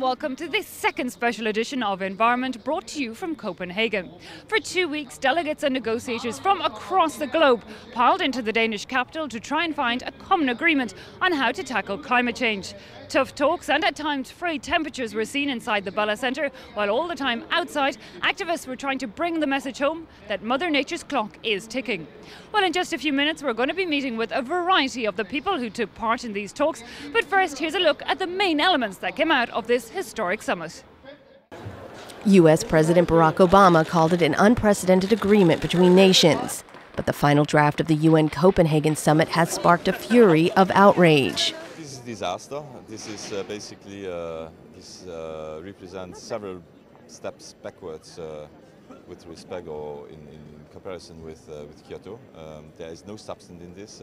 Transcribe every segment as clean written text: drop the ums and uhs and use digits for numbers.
Welcome to this second special edition of Environment, brought to you from Copenhagen. For 2 weeks, delegates and negotiators from across the globe piled into the Danish capital to try and find a common agreement on how to tackle climate change. Tough talks and at times frayed temperatures were seen inside the Bella Centre, while all the time outside, activists were trying to bring the message home that Mother Nature's clock is ticking. Well, in just a few minutes, we're going to be meeting with a variety of the people who took part in these talks. But first, here's a look at the main elements that came out of this historic summit. U.S. President Barack Obama called it an unprecedented agreement between nations. But the final draft of the UN Copenhagen summit has sparked a fury of outrage. This is a disaster. This is basically, this represents several steps backwards with respect or in comparison with Kyoto. There is no substance in this.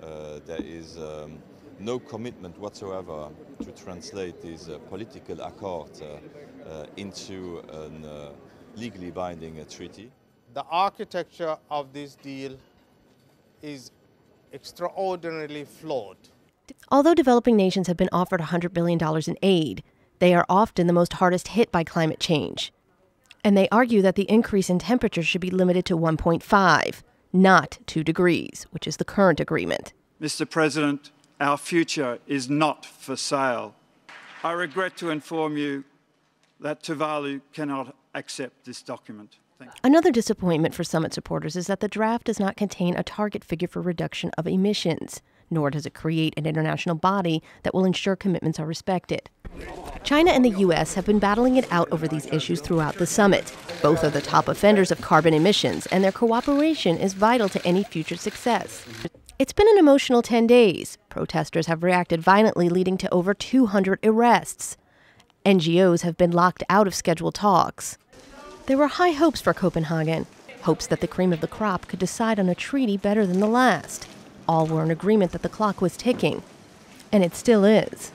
There is no commitment whatsoever to translate this political accord into a legally binding treaty. The architecture of this deal is extraordinarily flawed. Although developing nations have been offered $100 billion in aid, they are often the most hardest hit by climate change. And they argue that the increase in temperature should be limited to 1.5, not 2 degrees, which is the current agreement. Mr. President, our future is not for sale. I regret to inform you that Tuvalu cannot accept this document. Another disappointment for summit supporters is that the draft does not contain a target figure for reduction of emissions, nor does it create an international body that will ensure commitments are respected. China and the U.S. have been battling it out over these issues throughout the summit. Both are the top offenders of carbon emissions, and their cooperation is vital to any future success. It's been an emotional 10 days. Protesters have reacted violently, leading to over 200 arrests. NGOs have been locked out of scheduled talks. There were high hopes for Copenhagen, hopes that the cream of the crop could decide on a treaty better than the last. All were in agreement that the clock was ticking, and it still is.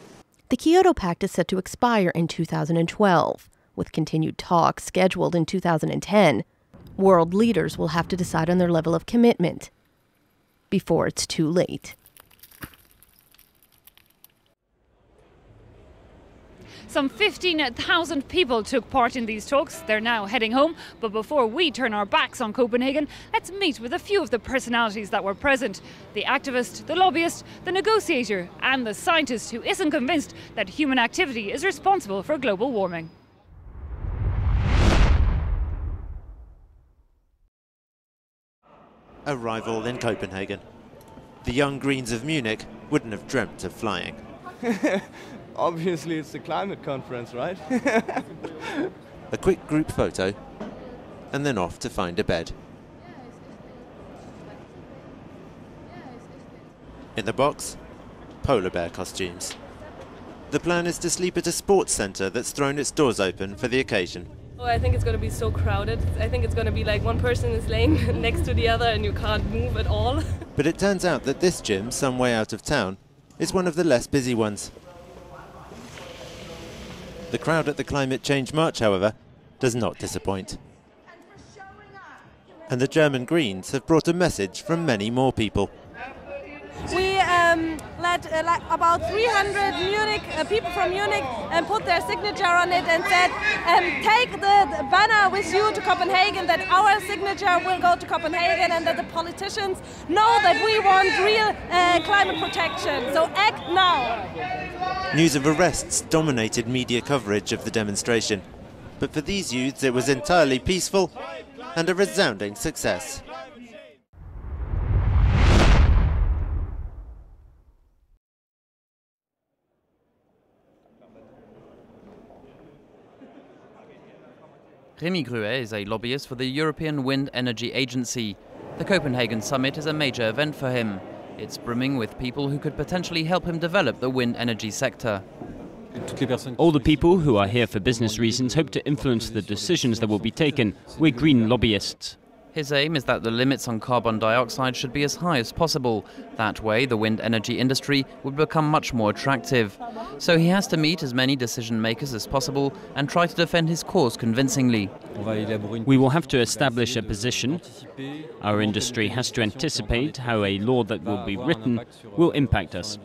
The Kyoto Pact is set to expire in 2012. With continued talks scheduled in 2010, world leaders will have to decide on their level of commitment before it's too late. Some 15,000 people took part in these talks. They're now heading home. But before we turn our backs on Copenhagen, let's meet with a few of the personalities that were present. The activist, the lobbyist, the negotiator, and the scientist who isn't convinced that human activity is responsible for global warming. Arrival in Copenhagen. The young Greens of Munich wouldn't have dreamt of flying. Obviously, it's the climate conference, right? A quick group photo, and then off to find a bed. In the box, polar bear costumes. The plan is to sleep at a sports centre that's thrown its doors open for the occasion. Oh, I think it's going to be so crowded. I think it's going to be like one person is laying next to the other and you can't move at all. But it turns out that this gym, some way out of town, is one of the less busy ones. The crowd at the Climate Change March, however, does not disappoint. And the German Greens have brought a message from many more people. We let about 300 people from Munich put their signature on it and said, take the banner with you to Copenhagen, that our signature will go to Copenhagen and that the politicians know that we want real climate protection. So act now. News of arrests dominated media coverage of the demonstration. But for these youths, it was entirely peaceful and a resounding success. Remy Gruet is a lobbyist for the European Wind Energy Agency. The Copenhagen summit is a major event for him. It's brimming with people who could potentially help him develop the wind energy sector. All the people who are here for business reasons hope to influence the decisions that will be taken. We're green lobbyists. His aim is that the limits on carbon dioxide should be as high as possible. That way, the wind energy industry would become much more attractive. So he has to meet as many decision makers as possible and try to defend his cause convincingly. We will have to establish a position. Our industry has to anticipate how a law that will be written will impact us.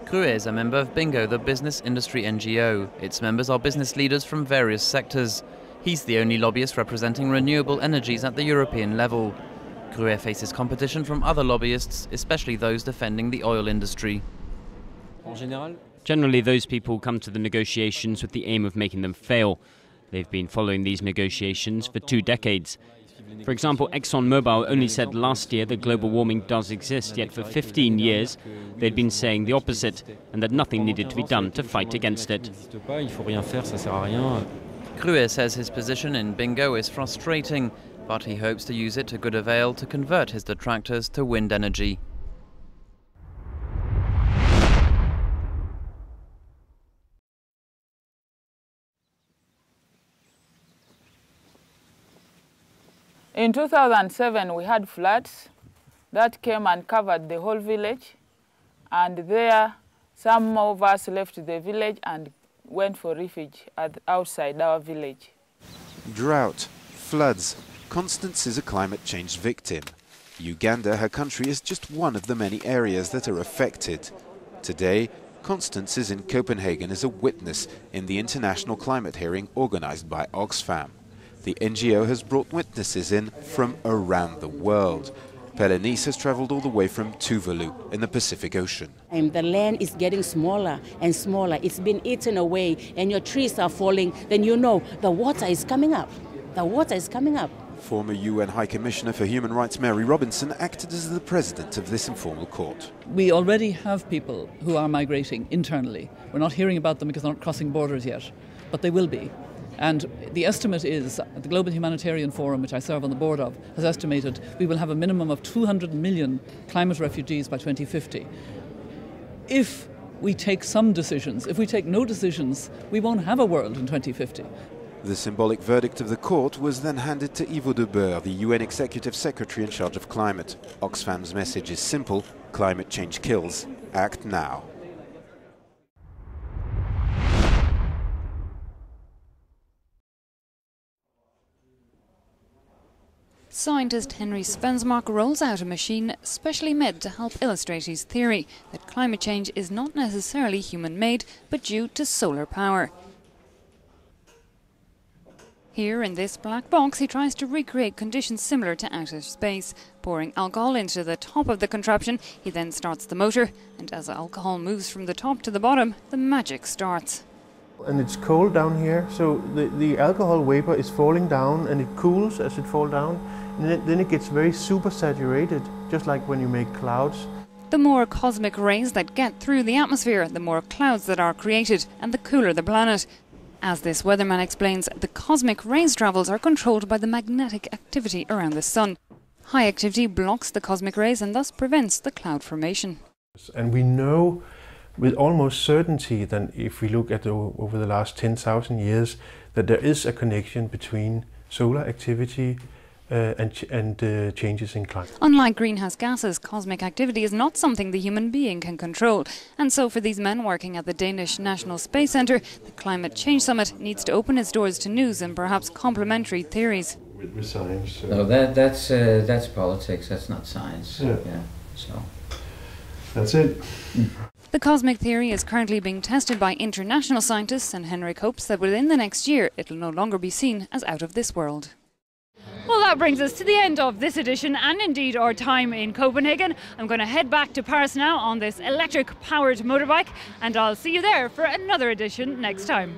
Crue is a member of Bingo, the business industry NGO. Its members are business leaders from various sectors. He's the only lobbyist representing renewable energies at the European level. Crue faces competition from other lobbyists, especially those defending the oil industry. Generally, those people come to the negotiations with the aim of making them fail. They've been following these negotiations for 2 decades. For example, ExxonMobil only said last year that global warming does exist, yet for 15 years they'd been saying the opposite and that nothing needed to be done to fight against it. Crue says his position in Bingo is frustrating, but he hopes to use it to good avail to convert his detractors to wind energy. In 2007, we had floods that came and covered the whole village, and there some of us left the village and went for refuge outside our village. Drought, floods. Constance is a climate change victim. Uganda, her country, is just one of the many areas that are affected. Today, Constance is in Copenhagen as a witness in the international climate hearing organized by Oxfam. The NGO has brought witnesses in from around the world. Pelenice has traveled all the way from Tuvalu in the Pacific Ocean. And the land is getting smaller and smaller. It's been eaten away and your trees are falling. Then you know the water is coming up. The water is coming up. Former UN High Commissioner for Human Rights Mary Robinson acted as the president of this informal court. We already have people who are migrating internally. We're not hearing about them because they're not crossing borders yet, but they will be. And the estimate is, the Global Humanitarian Forum, which I serve on the board of, has estimated we will have a minimum of 200 million climate refugees by 2050. If we take some decisions, if we take no decisions, we won't have a world in 2050. The symbolic verdict of the court was then handed to Ivo de Boer, the UN Executive Secretary in charge of climate. Oxfam's message is simple: climate change kills. Act now. Scientist Henry Svensmark rolls out a machine specially made to help illustrate his theory that climate change is not necessarily human-made, but due to solar power. Here in this black box he tries to recreate conditions similar to outer space. Pouring alcohol into the top of the contraption, he then starts the motor, and as alcohol moves from the top to the bottom, the magic starts. And it's cold down here, so the alcohol vapor is falling down and it cools as it falls down, and then it gets very super saturated, just like when you make clouds. The more cosmic rays that get through the atmosphere, the more clouds that are created, and the cooler the planet. As this weatherman explains, the cosmic rays travels are controlled by the magnetic activity around the sun. High activity blocks the cosmic rays and thus prevents the cloud formation. And we know with almost certainty that if we look at over the last 10,000 years, that there is a connection between solar activity and changes in climate. Unlike greenhouse gases, cosmic activity is not something the human being can control. And so for these men working at the Danish National Space Centre, the Climate Change Summit needs to open its doors to news and perhaps complementary theories. With science. No, that's politics, that's not science. Yeah. So. That's it. The cosmic theory is currently being tested by international scientists, and Henrik hopes that within the next year it'll no longer be seen as out of this world. Well, that brings us to the end of this edition and indeed our time in Copenhagen. I'm going to head back to Paris now on this electric powered motorbike, and I'll see you there for another edition next time.